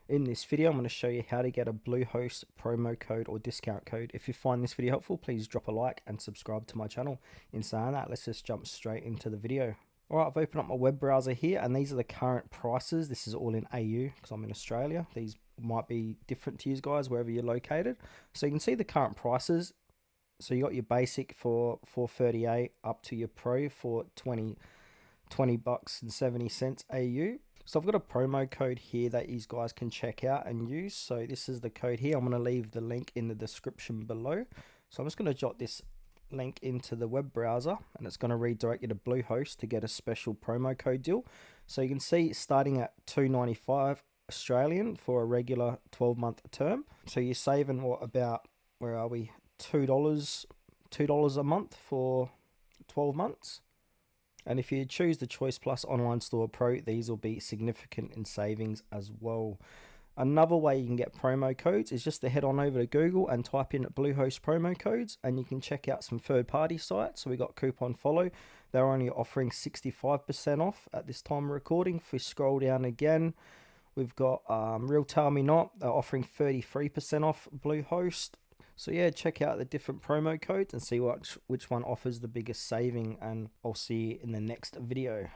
In this video, I'm going to show you how to get a Bluehost promo code or discount code. If you find this video helpful, please drop a like and subscribe to my channel. In saying that, let's just jump straight into the video. Alright, I've opened up my web browser here, and these are the current prices. This is all in AU because I'm in Australia. These might be different to you guys wherever you're located. So you can see the current prices. So you got your basic for $4.38 up to your pro for 20 bucks and 70 cents AU. So I've got a promo code here that you guys can check out and use. So this is the code here. I'm going to leave the link in the description below. So I'm just going to jot this link into the web browser, and it's going to redirect you to Bluehost to get a special promo code deal. So you can see starting at $2.95 Australian for a regular 12-month term. So you're saving what, about, where are we, $2 a month for 12 months. And if you choose the Choice Plus Online Store Pro, these will be significant in savings as well. Another way you can get promo codes is just to head on over to Google and type in Bluehost promo codes, and you can check out some third-party sites. So we got Coupon Follow. They're only offering 65% off at this time of recording. If we scroll down again, we've got Real Tell Me Not. They're offering 33% off Bluehost. So yeah, check out the different promo codes and see which one offers the biggest saving, and I'll see you in the next video.